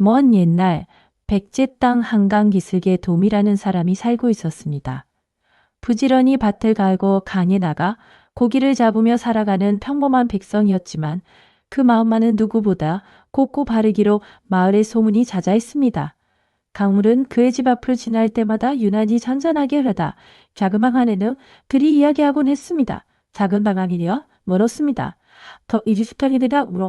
먼 옛날 백제 땅 한강 기슭에 도미라는 사람이 살고 있었습니다. 부지런히 밭을 갈고 강에 나가 고기를 잡으며 살아가는 평범한 백성이었지만 그 마음만은 누구보다 곱고 바르기로 마을의 소문이 자자했습니다. 강물은 그의 집 앞을 지날 때마다 유난히 잔잔하게 흐르다 자그마한 안에는 들이 이야기하곤 했습니다. 작은 방황이려 멀었습니다. 더 이리스터리라 울어.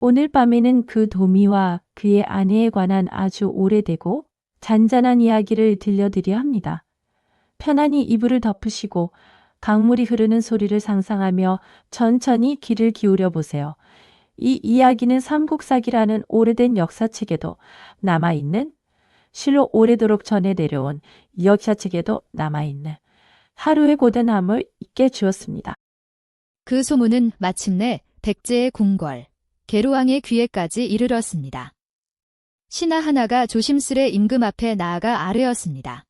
오늘 밤에는 그 도미와 그의 아내에 관한 아주 오래되고 잔잔한 이야기를 들려드려 합니다. 편안히 이불을 덮으시고 강물이 흐르는 소리를 상상하며 천천히 귀를 기울여 보세요. 이 이야기는 삼국사기라는 오래된 역사책에도 남아있는, 실로 오래도록 전해 내려온 역사책에도 남아있는 하루의 고단함을 잊게 주었습니다. 그 소문은 마침내 백제의 궁궐, 계로왕의 귀에까지 이르렀습니다. 신하 하나가 조심스레 임금 앞에 나아가 아뢰었습니다.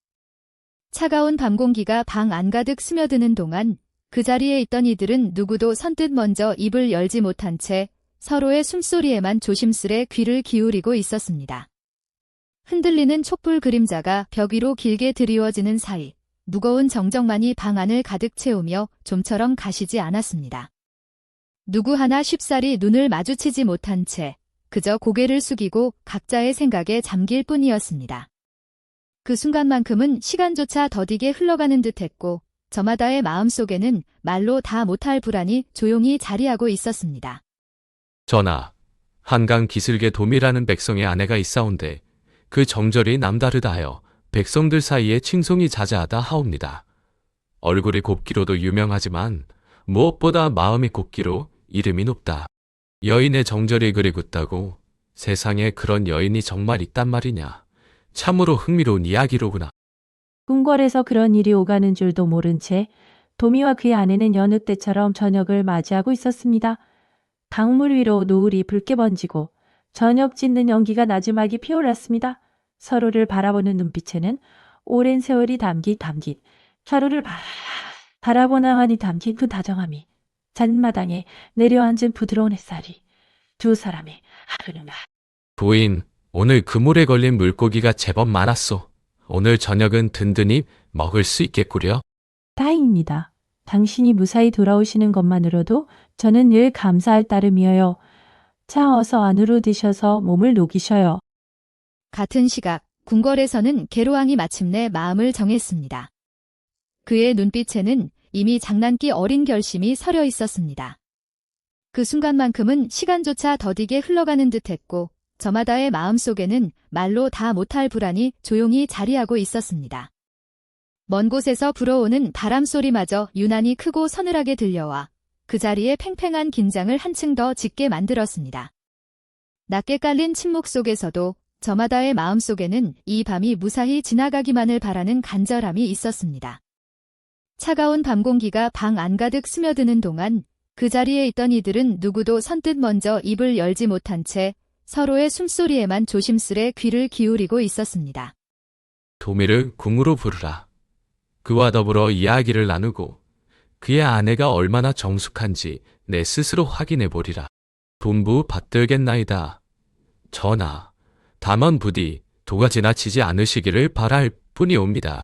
차가운 밤 공기가 방 안가득 스며드는 동안 그 자리에 있던 이들은 누구도 선뜻 먼저 입을 열지 못한 채 서로의 숨소리에만 조심스레 귀를 기울이고 있었습니다. 흔들리는 촛불 그림자가 벽 위로 길게 드리워지는 사이 무거운 정적만이 방 안을 가득 채우며 좀처럼 가시지 않았습니다. 누구 하나 쉽사리 눈을 마주치지 못한 채 그저 고개를 숙이고 각자의 생각에 잠길 뿐이었습니다. 그 순간만큼은 시간조차 더디게 흘러가는 듯했고 저마다의 마음속에는 말로 다 못할 불안이 조용히 자리하고 있었습니다. 전하, 한강 기슭에 도미라는 백성의 아내가 있사온데 그 정절이 남다르다 하여 백성들 사이에 칭송이 자자하다 하옵니다. 얼굴이 곱기로도 유명하지만 무엇보다 마음이 곱기로 이름이 높다. 여인의 정절이 그리 굳다고 세상에 그런 여인이 정말 있단 말이냐. 참으로 흥미로운 이야기로구나. 궁궐에서 그런 일이 오가는 줄도 모른 채 도미와 그의 아내는 여느 때처럼 저녁을 맞이하고 있었습니다. 강물 위로 노을이 붉게 번지고 저녁 짓는 연기가 나지막이 피어올랐습니다. 서로를 바라보는 눈빛에는 오랜 세월이 담긴 서로를 바라보나 하니 담긴 그 다정함이 잔마당에 내려앉은 부드러운 햇살이 두 사람의 하루는 부인, 오늘 그물에 걸린 물고기가 제법 많았소. 오늘 저녁은 든든히 먹을 수 있겠구려. 다행입니다. 당신이 무사히 돌아오시는 것만으로도 저는 늘 감사할 따름이어요. 자, 어서 안으로 드셔서 몸을 녹이셔요. 같은 시각 궁궐에서는 계로왕이 마침내 마음을 정했습니다. 그의 눈빛에는 이미 장난기 어린 결심이 서려 있었습니다. 그 순간만큼은 시간조차 더디게 흘러가는 듯했고 저마다의 마음속에는 말로 다 못할 불안이 조용히 자리하고 있었습니다. 먼 곳에서 불어오는 바람 소리마저 유난히 크고 서늘하게 들려와 그 자리에 팽팽한 긴장을 한층 더 짙게 만들었습니다. 낮게 깔린 침묵 속에서도 저마다의 마음속에는 이 밤이 무사히 지나가기만을 바라는 간절함이 있었습니다. 차가운 밤 공기가 방 안가득 스며드는 동안 그 자리에 있던 이들은 누구도 선뜻 먼저 입을 열지 못한 채 서로의 숨소리에만 조심스레 귀를 기울이고 있었습니다. 도미를 궁으로 부르라. 그와 더불어 이야기를 나누고 그의 아내가 얼마나 정숙한지 내 스스로 확인해 보리라. 분부 받들겠나이다. 전하, 다만 부디 도가 지나치지 않으시기를 바랄 뿐이옵니다.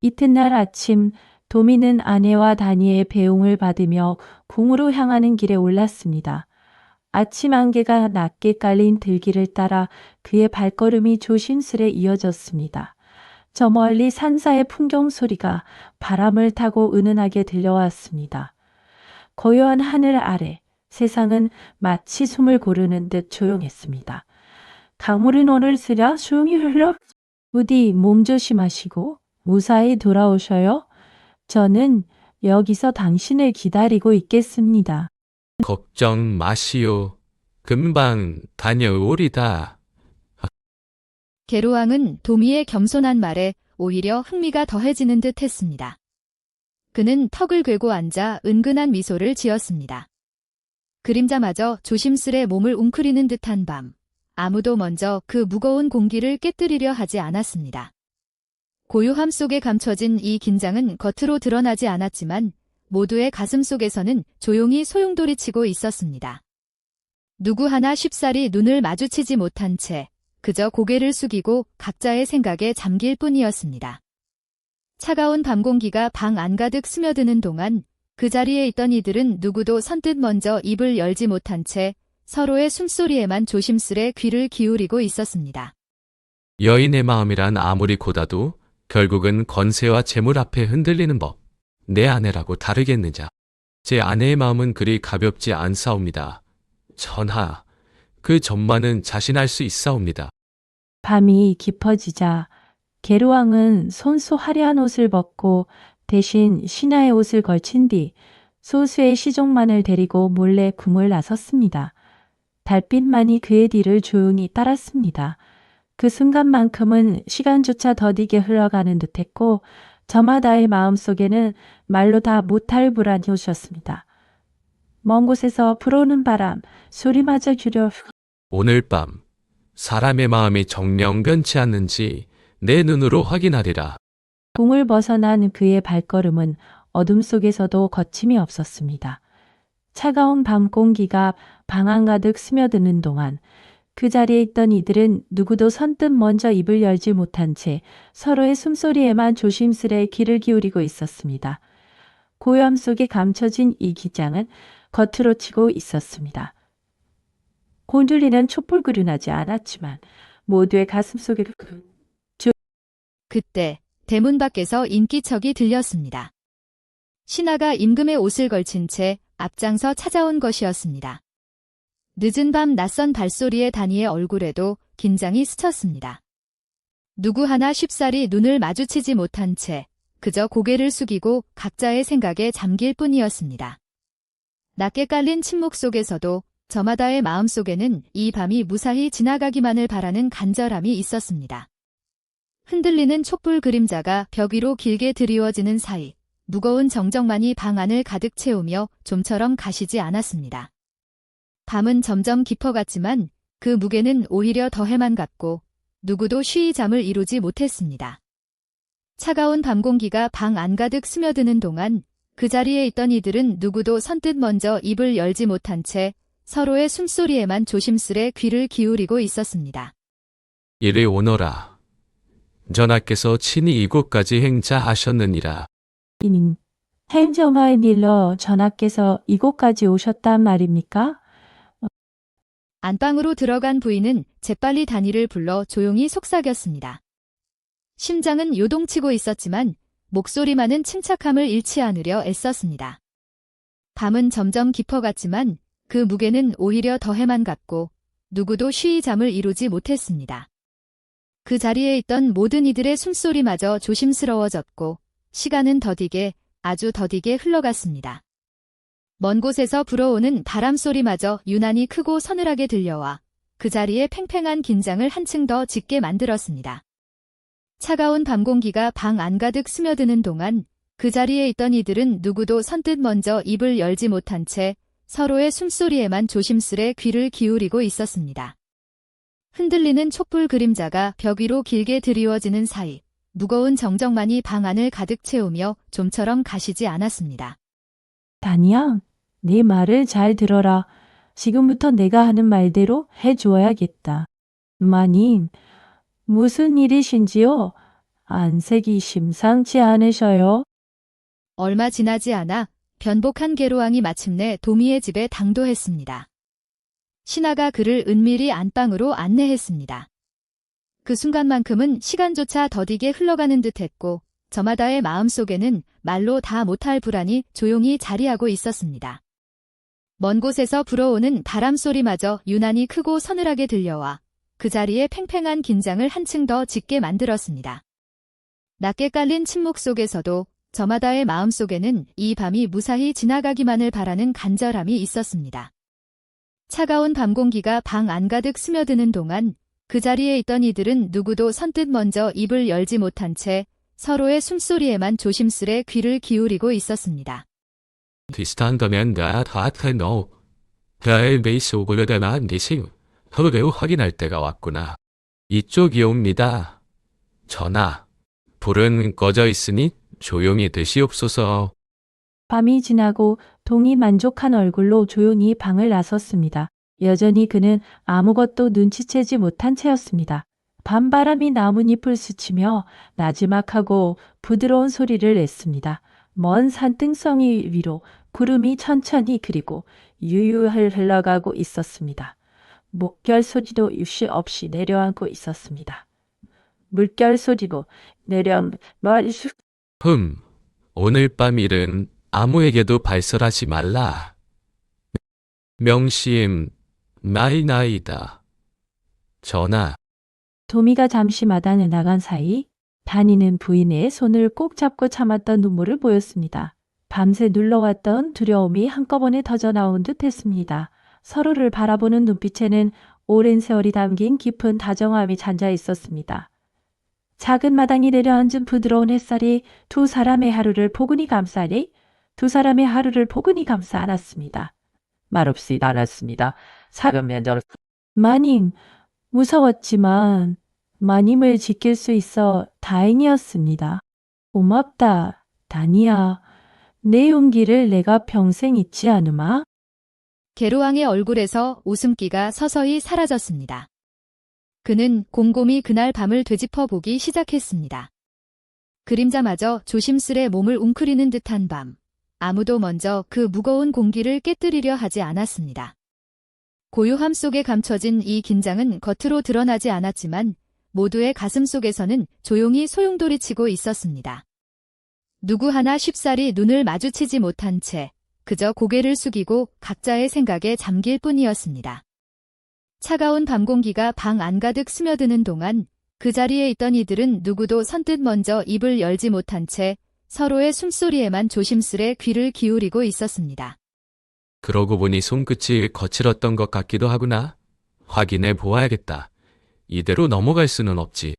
이튿날 아침 도미는 아내와 다니의 배웅을 받으며 궁으로 향하는 길에 올랐습니다. 아침 안개가 낮게 깔린 들길을 따라 그의 발걸음이 조심스레 이어졌습니다. 저 멀리 산사의 풍경 소리가 바람을 타고 은은하게 들려왔습니다. 고요한 하늘 아래 세상은 마치 숨을 고르는 듯 조용했습니다. 강물은 오늘스라 조용히 흘러 부디 몸 조심하시고 무사히 돌아오셔요. 저는 여기서 당신을 기다리고 있겠습니다. 걱정 마시오. 금방 다녀오리다. 계로왕은 도미의 겸손한 말에 오히려 흥미가 더해지는 듯 했습니다. 그는 턱을 괴고 앉아 은근한 미소를 지었습니다. 그림자마저 조심스레 몸을 웅크리는 듯한 밤, 아무도 먼저 그 무거운 공기를 깨뜨리려 하지 않았습니다. 고요함 속에 감춰진 이 긴장은 겉으로 드러나지 않았지만 모두의 가슴 속에서는 조용히 소용돌이치고 있었습니다. 누구 하나 쉽사리 눈을 마주치지 못한 채 그저 고개를 숙이고 각자의 생각에 잠길 뿐이었습니다. 차가운 밤 공기가 방 안 가득 스며드는 동안 그 자리에 있던 이들은 누구도 선뜻 먼저 입을 열지 못한 채 서로의 숨소리에만 조심스레 귀를 기울이고 있었습니다. 여인의 마음이란 아무리 고다도 결국은 권세와 재물 앞에 흔들리는 법. 내 아내라고 다르겠느냐. 제 아내의 마음은 그리 가볍지 않사옵니다. 전하, 그 전만은 자신할 수 있사옵니다. 밤이 깊어지자 계루왕은 손수 화려한 옷을 벗고 대신 신하의 옷을 걸친 뒤 소수의 시종만을 데리고 몰래 궁을 나섰습니다. 달빛만이 그의 뒤를 조용히 따랐습니다. 그 순간만큼은 시간조차 더디게 흘러가는 듯했고 저마다의 마음속에는 말로 다 못할 불안이 오셨습니다. 먼 곳에서 불어오는 바람, 소리마저 줄여 오늘 밤 사람의 마음이 정녕 변치 않는지 내 눈으로 확인하리라. 궁을 벗어난 그의 발걸음은 어둠 속에서도 거침이 없었습니다. 차가운 밤 공기가 방 한가득 스며드는 동안 그 자리에 있던 이들은 누구도 선뜻 먼저 입을 열지 못한 채 서로의 숨소리에만 조심스레 귀를 기울이고 있었습니다. 고요함 속에 감춰진 이 기장은 겉으로 치고 있었습니다. 곤줄리는 촛불그루 나지 않았지만 모두의 가슴속에 그때 대문 밖에서 인기척이 들렸습니다. 신하가 임금의 옷을 걸친 채 앞장서 찾아온 것이었습니다. 늦은 밤 낯선 발소리에 다니의 얼굴에도 긴장이 스쳤습니다. 누구 하나 쉽사리 눈을 마주치지 못한 채 그저 고개를 숙이고 각자의 생각에 잠길 뿐이었습니다. 낮게 깔린 침묵 속에서도 저마다의 마음속에는 이 밤이 무사히 지나가기만을 바라는 간절함이 있었습니다. 흔들리는 촛불 그림자가 벽 위로 길게 드리워지는 사이 무거운 정적만이 방 안을 가득 채우며 좀처럼 가시지 않았습니다. 밤은 점점 깊어갔지만 그 무게는 오히려 더해만 갔고 누구도 쉬이 잠을 이루지 못했습니다. 차가운 밤 공기가 방 안 가득 스며드는 동안 그 자리에 있던 이들은 누구도 선뜻 먼저 입을 열지 못한 채 서로의 숨소리에만 조심스레 귀를 기울이고 있었습니다. 이리 오너라. 전하께서 친히 이곳까지 행차하셨느니라. 이는 행정하에 일러 전하께서 이곳까지 오셨단 말입니까? 안방으로 들어간 부인은 재빨리 단이를 불러 조용히 속삭였습니다. 심장은 요동치고 있었지만 목소리만은 침착함을 잃지 않으려 애썼습니다. 밤은 점점 깊어갔지만 그 무게는 오히려 더해만 갔고 누구도 쉬이 잠을 이루지 못했습니다. 그 자리에 있던 모든 이들의 숨소리마저 조심스러워졌고 시간은 더디게 아주 더디게 흘러갔습니다. 먼 곳에서 불어오는 바람소리마저 유난히 크고 서늘하게 들려와 그 자리에 팽팽한 긴장을 한층 더 짙게 만들었습니다. 차가운 밤 공기가 방 안 가득 스며드는 동안 그 자리에 있던 이들은 누구도 선뜻 먼저 입을 열지 못한 채 서로의 숨소리에만 조심스레 귀를 기울이고 있었습니다. 흔들리는 촛불 그림자가 벽 위로 길게 드리워지는 사이 무거운 정적만이 방 안을 가득 채우며 좀처럼 가시지 않았습니다. 다니야, 네 말을 잘 들어라. 지금부터 내가 하는 말대로 해주어야겠다. 마님, 무슨 일이신지요? 안색이 심상치 않으셔요? 얼마 지나지 않아 변복한 계로왕이 마침내 도미의 집에 당도했습니다. 신하가 그를 은밀히 안방으로 안내했습니다. 그 순간만큼은 시간조차 더디게 흘러가는 듯했고 저마다의 마음속에는 말로 다 못할 불안이 조용히 자리하고 있었습니다. 먼 곳에서 불어오는 바람소리마저 유난히 크고 서늘하게 들려와 그 자리에 팽팽한 긴장을 한층 더 짙게 만들었습니다. 낮게 깔린 침묵 속에서도 저마다의 마음속에는 이 밤이 무사히 지나가기만을 바라는 간절함이 있었습니다. 차가운 밤 공기가 방 안 가득 스며드는 동안 그 자리에 있던 이들은 누구도 선뜻 먼저 입을 열지 못한 채 서로의 숨소리에만 조심스레 귀를 기울이고 있었습니다. 디스탄더면 나 다트노. 나의 베이스 오고려다만 디싱. 서로 확인할 때가 왔구나. 이쪽이옵니다. 전하, 불은 꺼져 있으니 조용히 드시옵소서. 밤이 지나고 동이 만족한 얼굴로 조용히 방을 나섰습니다. 여전히 그는 아무것도 눈치채지 못한 채였습니다. 밤바람이 나뭇잎을 스치며 나지막하고 부드러운 소리를 냈습니다. 먼 산등성이 위로 구름이 천천히 그리고 유유히 흘러가고 있었습니다. 물결 소리도 유시 없이 내려앉고 있었습니다. 물결 소리로 내려앉고 오늘 밤 일은 아무에게도 발설하지 말라. 명심, 마이나이다. 전하, 도미가 잠시 마당에 나간 사이 다니는 부인의 손을 꼭 잡고 참았던 눈물을 보였습니다. 밤새 눌러왔던 두려움이 한꺼번에 터져나온 듯 했습니다. 서로를 바라보는 눈빛에는 오랜 세월이 담긴 깊은 다정함이 잔자 있었습니다. 작은 마당이 내려앉은 부드러운 햇살이 두 사람의 하루를 포근히 감싸 안았습니다. 말없이 날았습니다. 작은 면적 마님, 무서웠지만 마님을 지킬 수 있어 다행이었습니다. 고맙다, 다니야. 내 용기를 내가 평생 잊지 않으마. 게로왕의 얼굴에서 웃음기가 서서히 사라졌습니다. 그는 곰곰이 그날 밤을 되짚어 보기 시작했습니다. 그림자마저 조심스레 몸을 웅크리는 듯한 밤. 아무도 먼저 그 무거운 공기를 깨뜨리려 하지 않았습니다. 고요함 속에 감춰진 이 긴장은 겉으로 드러나지 않았지만 모두의 가슴 속에서는 조용히 소용돌이치고 있었습니다. 누구 하나 쉽사리 눈을 마주치지 못한 채 그저 고개를 숙이고 각자의 생각에 잠길 뿐이었습니다. 차가운 밤 공기가 방 안가득 스며드는 동안 그 자리에 있던 이들은 누구도 선뜻 먼저 입을 열지 못한 채 서로의 숨소리에만 조심스레 귀를 기울이고 있었습니다. 그러고 보니 손끝이 거칠었던 것 같기도 하구나. 확인해 보아야겠다. 이대로 넘어갈 수는 없지.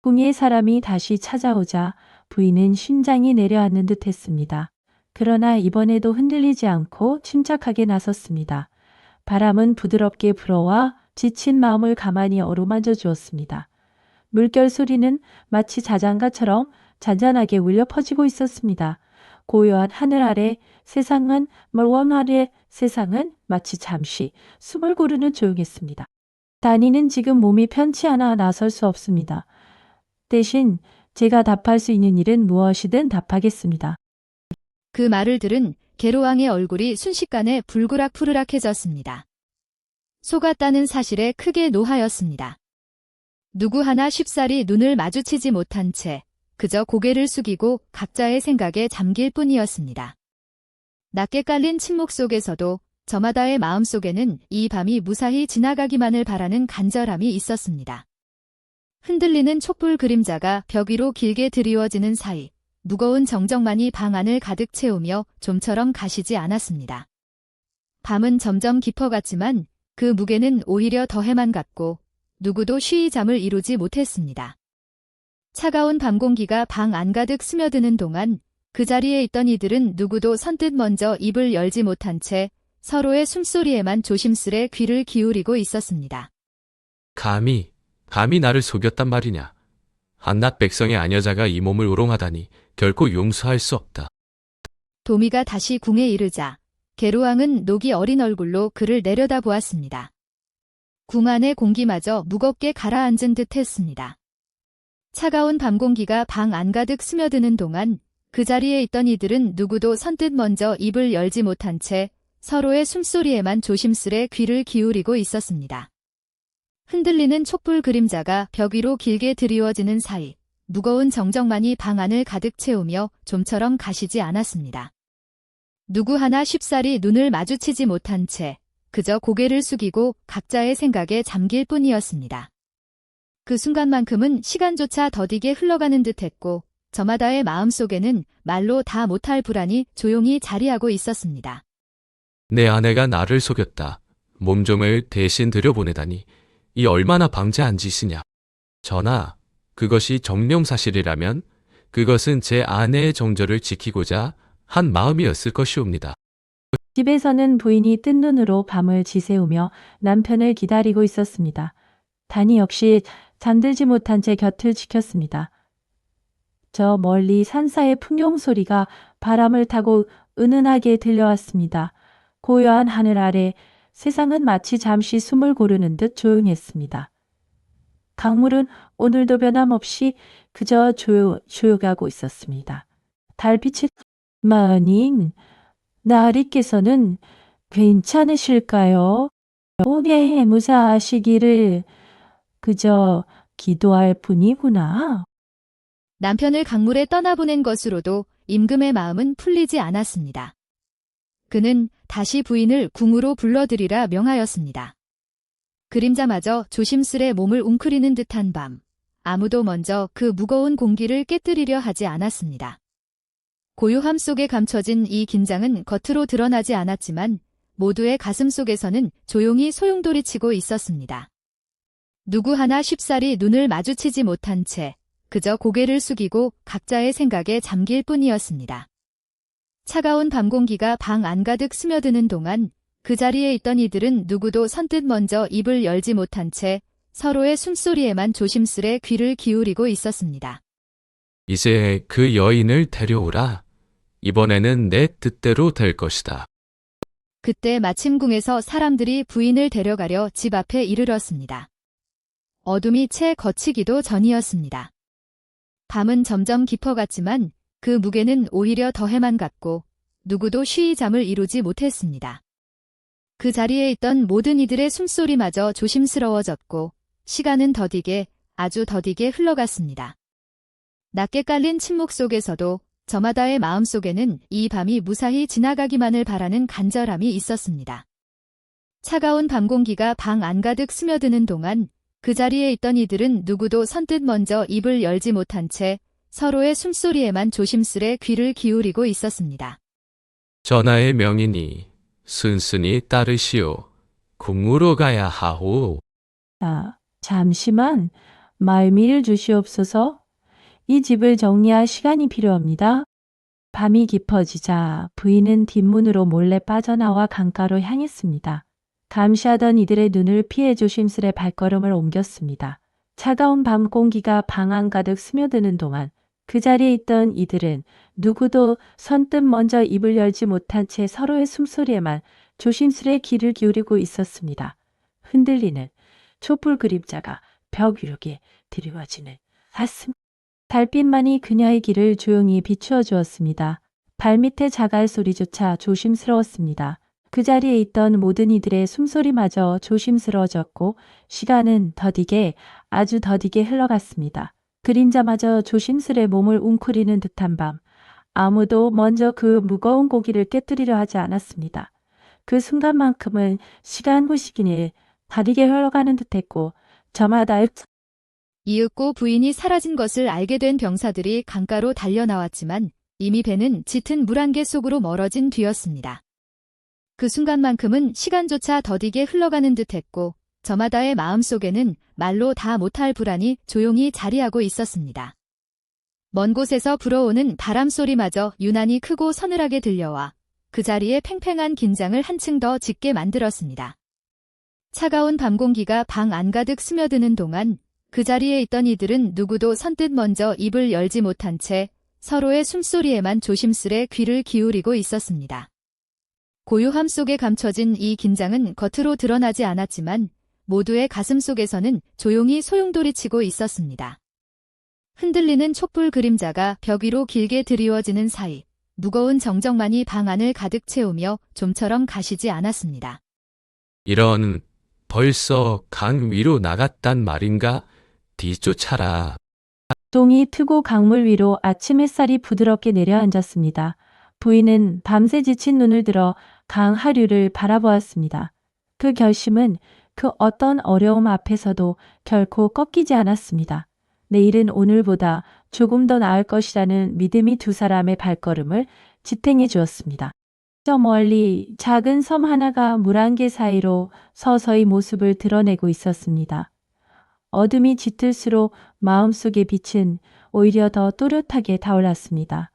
꿈의 사람이 다시 찾아오자 부인은 심장이 내려앉는 듯 했습니다. 그러나 이번에도 흔들리지 않고 침착하게 나섰습니다. 바람은 부드럽게 불어와 지친 마음을 가만히 어루만져 주었습니다. 물결 소리는 마치 자장가처럼 잔잔하게 울려 퍼지고 있었습니다. 고요한 하늘 아래 세상은 멀원 아래 세상은 마치 잠시 숨을 고르는 조용했습니다. 다니는 지금 몸이 편치 않아 나설 수 없습니다. 대신 제가 답할 수 있는 일은 무엇이든 답하겠습니다. 그 말을 들은 게로왕의 얼굴이 순식간에 불그락푸르락해졌습니다. 속았다는 사실에 크게 노하였습니다. 누구 하나 쉽사리 눈을 마주치지 못한 채 그저 고개를 숙이고 각자의 생각에 잠길 뿐이었습니다. 낮게 깔린 침묵 속에서도 저마다의 마음속에는 이 밤이 무사히 지나가기만을 바라는 간절함이 있었습니다. 흔들리는 촛불 그림자가 벽 위로 길게 드리워지는 사이 무거운 정적만이 방 안을 가득 채우며 좀처럼 가시지 않았습니다. 밤은 점점 깊어갔지만 그 무게는 오히려 더해만 갔고 누구도 쉬이 잠을 이루지 못했습니다. 차가운 밤 공기가 방 안가득 스며드는 동안 그 자리에 있던 이들은 누구도 선뜻 먼저 입을 열지 못한 채 서로의 숨소리에만 조심스레 귀를 기울이고 있었습니다. 감히 나를 속였단 말이냐. 한낱 백성의 아녀자가 이 몸을 우롱하다니 결코 용서할 수 없다. 도미가 다시 궁에 이르자 게로왕은 녹이 어린 얼굴로 그를 내려다보았습니다. 궁 안의 공기마저 무겁게 가라앉은 듯 했습니다. 차가운 밤 공기가 방 안가득 스며드는 동안 그 자리에 있던 이들은 누구도 선뜻 먼저 입을 열지 못한 채 서로의 숨소리에만 조심스레 귀를 기울이고 있었습니다. 흔들리는 촛불 그림자가 벽 위로 길게 드리워지는 사이 무거운 정적만이 방 안을 가득 채우며 좀처럼 가시지 않았습니다. 누구 하나 쉽사리 눈을 마주치지 못한 채 그저 고개를 숙이고 각자의 생각에 잠길 뿐이었습니다. 그 순간만큼은 시간조차 더디게 흘러가는 듯했고 저마다의 마음속에는 말로 다 못할 불안이 조용히 자리하고 있었습니다. 내 아내가 나를 속였다. 몸종을 대신 들여보내다니 이 얼마나 방자한 짓이냐. 전하, 그것이 정명사실이라면 그것은 제 아내의 정절을 지키고자 한 마음이었을 것이옵니다. 집에서는 부인이 뜬 눈으로 밤을 지새우며 남편을 기다리고 있었습니다. 다니 역시 잠들지 못한 채 곁을 지켰습니다. 저 멀리 산사의 풍경 소리가 바람을 타고 은은하게 들려왔습니다. 고요한 하늘 아래 세상은 마치 잠시 숨을 고르는 듯 조용했습니다. 강물은 오늘도 변함없이 그저 조용하고 있었습니다. 달빛이 마님, 나리께서는 괜찮으실까요? 오게 무사하시기를 그저 기도할 뿐이구나. 남편을 강물에 떠나보낸 것으로도 임금의 마음은 풀리지 않았습니다. 그는 다시 부인을 궁으로 불러들이라 명하였습니다. 그림자마저 조심스레 몸을 웅크리는 듯한 밤, 아무도 먼저 그 무거운 공기를 깨뜨리려 하지 않았습니다. 고요함 속에 감춰진 이 긴장은 겉으로 드러나지 않았지만 모두의 가슴 속에서는 조용히 소용돌이치고 있었습니다. 누구 하나 쉽사리 눈을 마주치지 못한 채 그저 고개를 숙이고 각자의 생각에 잠길 뿐이었습니다. 차가운 밤 공기가 방 안가득 스며드는 동안 그 자리에 있던 이들은 누구도 선뜻 먼저 입을 열지 못한 채 서로의 숨소리에만 조심스레 귀를 기울이고 있었습니다. 이제 그 여인을 데려오라. 이번에는 내 뜻대로 될 것이다. 그때 마침 궁에서 사람들이 부인을 데려가려 집 앞에 이르렀습니다. 어둠이 채 걷히기도 전이었습니다. 밤은 점점 깊어갔지만 그 무게는 오히려 더해만 갔고 누구도 쉬이 잠을 이루지 못했습니다. 그 자리에 있던 모든 이들의 숨소리마저 조심스러워졌고 시간은 더디게 아주 더디게 흘러갔습니다. 낮게 깔린 침묵 속에서도 저마다의 마음속에는 이 밤이 무사히 지나가기만을 바라는 간절함이 있었습니다. 차가운 밤 공기가 방 안가득 스며드는 동안 그 자리에 있던 이들은 누구도 선뜻 먼저 입을 열지 못한 채 서로의 숨소리에만 조심스레 귀를 기울이고 있었습니다. 전하의 명이니 순순히 따르시오. 궁으로 가야 하오. 잠시만 말미를 주시옵소서. 이 집을 정리할 시간이 필요합니다. 밤이 깊어지자 부인은 뒷문으로 몰래 빠져나와 강가로 향했습니다. 감시하던 이들의 눈을 피해 조심스레 발걸음을 옮겼습니다. 차가운 밤 공기가 방 안 가득 스며드는 동안 그 자리에 있던 이들은 누구도 선뜻 먼저 입을 열지 못한 채 서로의 숨소리에만 조심스레 귀를 기울이고 있었습니다. 흔들리는 촛불 그림자가 벽 위로게 드리워지는 가슴. 달빛만이 그녀의 길을 조용히 비추어 주었습니다. 발밑의 자갈 소리조차 조심스러웠습니다. 그 자리에 있던 모든 이들의 숨소리마저 조심스러워졌고 시간은 더디게 아주 더디게 흘러갔습니다. 그림자마저 조심스레 몸을 웅크리는 듯한 밤. 아무도 먼저 그 무거운 고기를 깨뜨리려 하지 않았습니다. 그 순간만큼은 시간 후시기니 다르게 흘러가는 듯했고 저마다 이윽고 부인이 사라진 것을 알게 된 병사들이 강가로 달려나왔지만 이미 배는 짙은 물안개 속으로 멀어진 뒤였습니다. 그 순간만큼은 시간조차 더디게 흘러가는 듯했고 저마다의 마음속에는 말로 다 못할 불안이 조용히 자리하고 있었습니다. 먼 곳에서 불어오는 바람 소리마저 유난히 크고 서늘하게 들려와 그 자리에 팽팽한 긴장을 한층 더 짙게 만들었습니다. 차가운 밤 공기가 방 안가득 스며드는 동안 그 자리에 있던 이들은 누구도 선뜻 먼저 입을 열지 못한 채 서로의 숨소리에만 조심스레 귀를 기울이고 있었습니다. 고요함 속에 감춰진 이 긴장은 겉으로 드러나지 않았지만 모두의 가슴 속에서는 조용히 소용돌이치고 있었습니다. 흔들리는 촛불 그림자가 벽 위로 길게 드리워지는 사이 무거운 정적만이 방 안을 가득 채우며 좀처럼 가시지 않았습니다. 이런 벌써 강 위로 나갔단 말인가? 뒤쫓아라. 동이 트고 강물 위로 아침 햇살이 부드럽게 내려앉았습니다. 부인은 밤새 지친 눈을 들어 강 하류를 바라보았습니다. 그 결심은 그 어떤 어려움 앞에서도 결코 꺾이지 않았습니다. 내일은 오늘보다 조금 더 나을 것이라는 믿음이 두 사람의 발걸음을 지탱해 주었습니다. 저 멀리 작은 섬 하나가 물안개 사이로 서서히 모습을 드러내고 있었습니다. 어둠이 짙을수록 마음속의 빛은 오히려 더 또렷하게 타올랐습니다.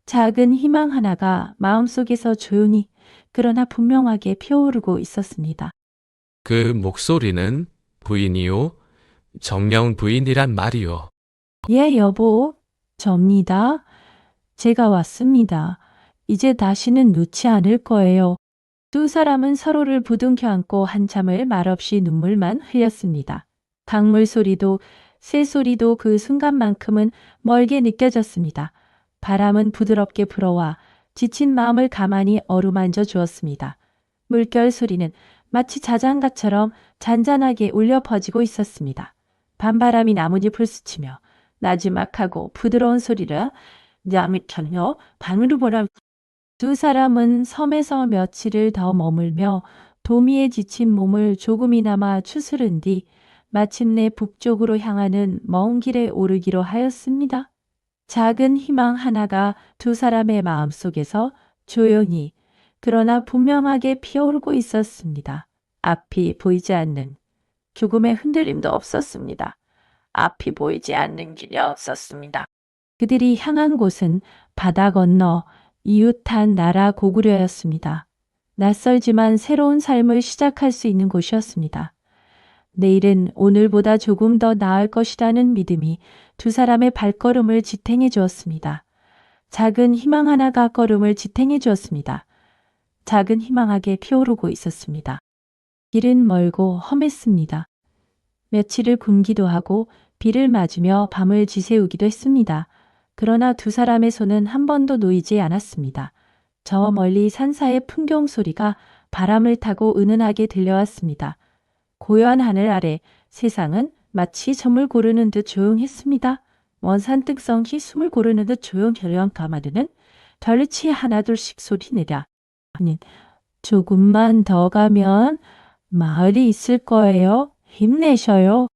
작은 희망 하나가 마음속에서 조용히 그러나 분명하게 피어오르고 있었습니다. 그 목소리는 부인이요? 정녕 부인이란 말이요. 예, 여보. 접니다. 제가 왔습니다. 이제 다시는 놓지 않을 거예요. 두 사람은 서로를 부둥켜 안고 한참을 말없이 눈물만 흘렸습니다. 강물 소리도 새 소리도 그 순간만큼은 멀게 느껴졌습니다. 바람은 부드럽게 불어와 지친 마음을 가만히 어루만져 주었습니다. 물결 소리는 마치 자장가처럼 잔잔하게 울려 퍼지고 있었습니다. 밤바람이 나뭇잎을 스치며 나지막하고 부드러운 소리를 잠이 털려 방으로 보라. 두 사람은 섬에서 며칠을 더 머물며 도미에 지친 몸을 조금이나마 추스른 뒤 마침내 북쪽으로 향하는 먼 길에 오르기로 하였습니다. 작은 희망 하나가 두 사람의 마음속에서 조용히 그러나 분명하게 피어오르고 있었습니다. 앞이 보이지 않는 죽음의 흔들림도 없었습니다. 앞이 보이지 않는 길이 없었습니다. 그들이 향한 곳은 바다 건너 이웃한 나라 고구려였습니다. 낯설지만 새로운 삶을 시작할 수 있는 곳이었습니다. 내일은 오늘보다 조금 더 나을 것이라는 믿음이 두 사람의 발걸음을 지탱해 주었습니다. 작은 희망 하나가 걸음을 지탱해 주었습니다. 작은 희망하게 피어오르고 있었습니다. 길은 멀고 험했습니다. 며칠을 굶기도 하고 비를 맞으며 밤을 지새우기도 했습니다. 그러나 두 사람의 손은 한 번도 놓이지 않았습니다. 저 멀리 산사의 풍경 소리가 바람을 타고 은은하게 들려왔습니다. 고요한 하늘 아래 세상은 마치 점을 고르는 듯 조용했습니다. 먼 산등성이 숨을 고르는 듯 조용히 감아드는 별빛이 하나둘씩 소리 내랴. 아니, 조금만 더 가면 마을이 있을 거예요. 힘내셔요.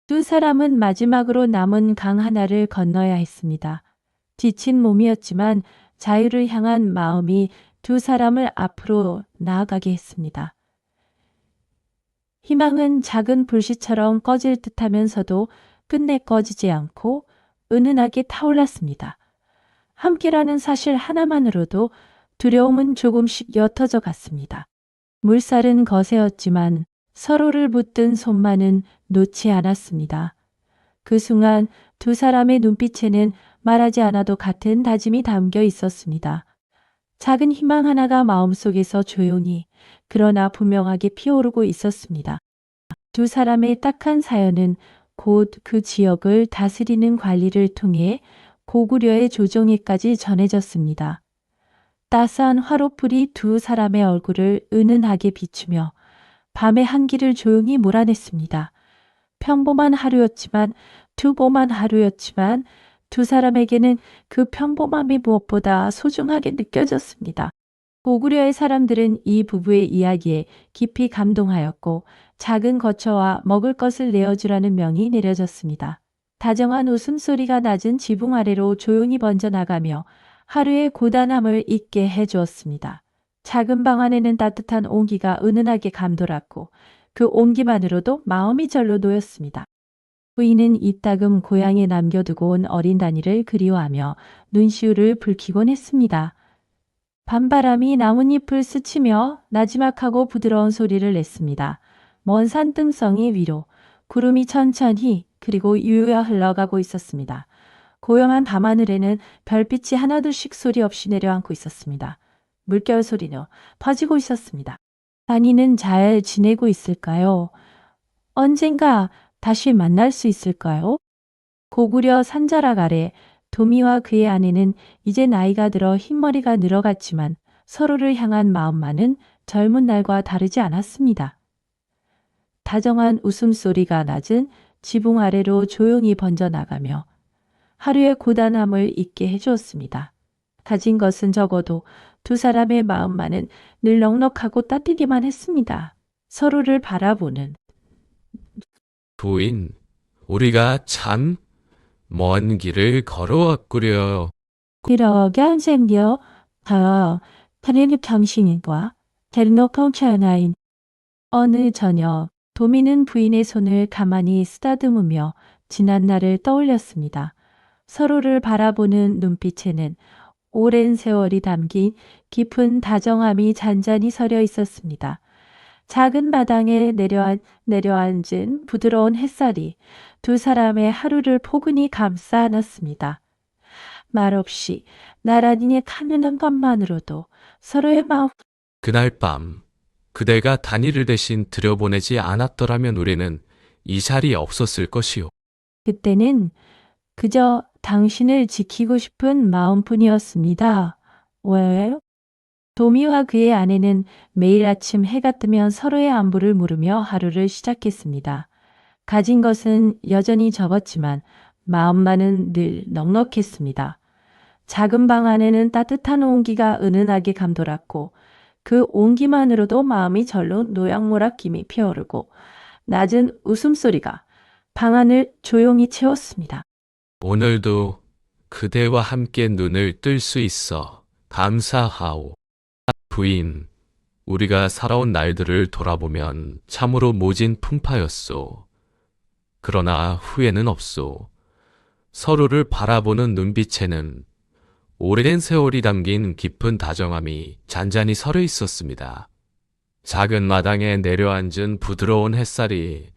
두 사람은 마지막으로 남은 강 하나를 건너야 했습니다. 지친 몸이었지만 자유를 향한 마음이 두 사람을 앞으로 나아가게 했습니다. 희망은 작은 불씨처럼 꺼질 듯하면서도 끝내 꺼지지 않고 은은하게 타올랐습니다. 함께라는 사실 하나만으로도 두려움은 조금씩 옅어져 갔습니다. 물살은 거세었지만 서로를 붙든 손만은 놓지 않았습니다. 그 순간 두 사람의 눈빛에는 말하지 않아도 같은 다짐이 담겨 있었습니다. 작은 희망 하나가 마음속에서 조용히 그러나 분명하게 피어오르고 있었습니다. 두 사람의 딱한 사연은 곧 그 지역을 다스리는 관리를 통해 고구려의 조정에까지 전해졌습니다. 따스한 화롯불이 두 사람의 얼굴을 은은하게 비추며 밤의 한기를 조용히 몰아냈습니다. 평범한 하루였지만 두 사람에게는 그 평범함이 무엇보다 소중하게 느껴졌습니다. 고구려의 사람들은 이 부부의 이야기에 깊이 감동하였고 작은 거처와 먹을 것을 내어주라는 명이 내려졌습니다. 다정한 웃음소리가 낮은 지붕 아래로 조용히 번져나가며 하루의 고단함을 잊게 해주었습니다. 작은 방 안에는 따뜻한 온기가 은은하게 감돌았고 그 온기만으로도 마음이 절로 놓였습니다. 부인은 이따금 고향에 남겨두고 온 어린 다니를 그리워하며 눈시울을 붉히곤 했습니다. 밤바람이 나뭇잎을 스치며 나지막하고 부드러운 소리를 냈습니다. 먼 산등성이 위로 구름이 천천히 그리고 유유히 흘러가고 있었습니다. 고요한 밤하늘에는 별빛이 하나둘씩 소리 없이 내려앉고 있었습니다. 물결 소리는 퍼지고 있었습니다. 다니는 잘 지내고 있을까요? 언젠가 다시 만날 수 있을까요? 고구려 산자락 아래 도미와 그의 아내는 이제 나이가 들어 흰머리가 늘어갔지만 서로를 향한 마음만은 젊은 날과 다르지 않았습니다. 다정한 웃음소리가 낮은 지붕 아래로 조용히 번져나가며 하루의 고단함을 잊게 해주었습니다. 가진 것은 적어도 두 사람의 마음만은 늘 넉넉하고 따뜻기만 했습니다. 서로를 바라보는 부인, 우리가 참 먼 길을 걸어왔구려. 그러게 생겨 다른 당신과 데르노컨차나인 어느 저녁 도미는 부인의 손을 가만히 쓰다듬으며 지난 날을 떠올렸습니다. 서로를 바라보는 눈빛에는 오랜 세월이 담긴 깊은 다정함이 잔잔히 서려 있었습니다. 작은 바닥에 내려앉은 부드러운 햇살이 두 사람의 하루를 포근히 감싸 안았습니다. 말없이 나란히 가는 것만으로도 서로의 마음 그날 밤 그대가 단일을 대신 들여보내지 않았더라면 우리는 이 자리에 없었을 것이요. 그때는 그저 당신을 지키고 싶은 마음뿐이었습니다. 왜요? 도미와 그의 아내는 매일 아침 해가 뜨면 서로의 안부를 물으며 하루를 시작했습니다. 가진 것은 여전히 적었지만 마음만은 늘 넉넉했습니다. 작은 방 안에는 따뜻한 온기가 은은하게 감돌았고 그 온기만으로도 마음이 절로 노약모락김이 피어오르고 낮은 웃음소리가 방 안을 조용히 채웠습니다. 오늘도 그대와 함께 눈을 뜰 수 있어 감사하오. 부인, 우리가 살아온 날들을 돌아보면 참으로 모진 풍파였소. 그러나 후회는 없소. 서로를 바라보는 눈빛에는 오래된 세월이 담긴 깊은 다정함이 잔잔히 서려 있었습니다. 작은 마당에 내려앉은 부드러운 햇살이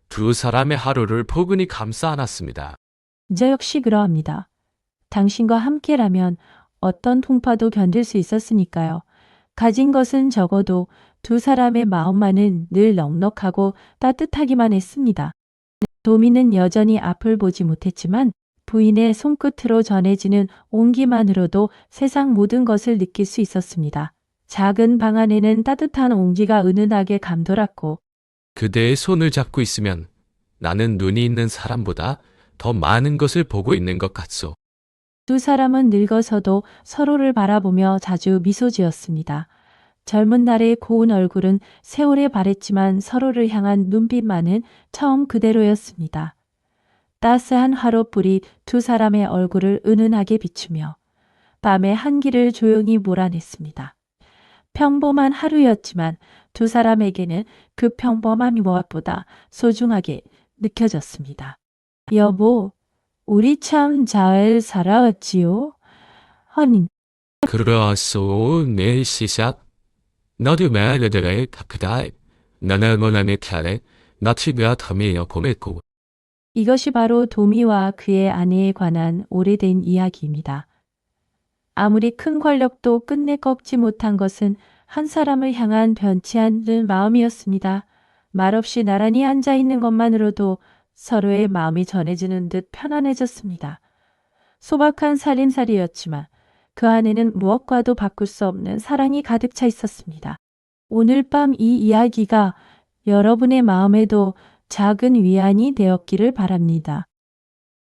두 사람의 하루를 포근히 감싸 안았습니다. 저 역시 그러합니다. 당신과 함께라면 어떤 풍파도 견딜 수 있었으니까요. 가진 것은 적어도 두 사람의 마음만은 늘 넉넉하고 따뜻하기만 했습니다. 도미는 여전히 앞을 보지 못했지만 부인의 손끝으로 전해지는 온기만으로도 세상 모든 것을 느낄 수 있었습니다. 작은 방 안에는 따뜻한 온기가 은은하게 감돌았고 그대의 손을 잡고 있으면 나는 눈이 있는 사람보다 더 많은 것을 보고 있는 것 같소. 두 사람은 늙어서도 서로를 바라보며 자주 미소 지었습니다. 젊은 날의 고운 얼굴은 세월에 바랬지만 서로를 향한 눈빛만은 처음 그대로였습니다. 따스한 화롯불이 두 사람의 얼굴을 은은하게 비추며 밤의 한기를 조용히 몰아냈습니다. 평범한 하루였지만 두 사람에게는 그 평범함이 무엇보다 소중하게 느껴졌습니다. 여보, 우리 참 잘 살아왔지요? 허니, 그러소 내 시작. 너도 말하더라 그다. 나는 원하는 탈에 나치가 담이여 보냈고. 이것이 바로 도미와 그의 아내에 관한 오래된 이야기입니다. 아무리 큰 권력도 끝내 꺾지 못한 것은 한 사람을 향한 변치 않는 마음이었습니다. 말없이 나란히 앉아 있는 것만으로도 서로의 마음이 전해지는 듯 편안해졌습니다. 소박한 살림살이였지만 그 안에는 무엇과도 바꿀 수 없는 사랑이 가득 차 있었습니다. 오늘 밤 이 이야기가 여러분의 마음에도 작은 위안이 되었기를 바랍니다.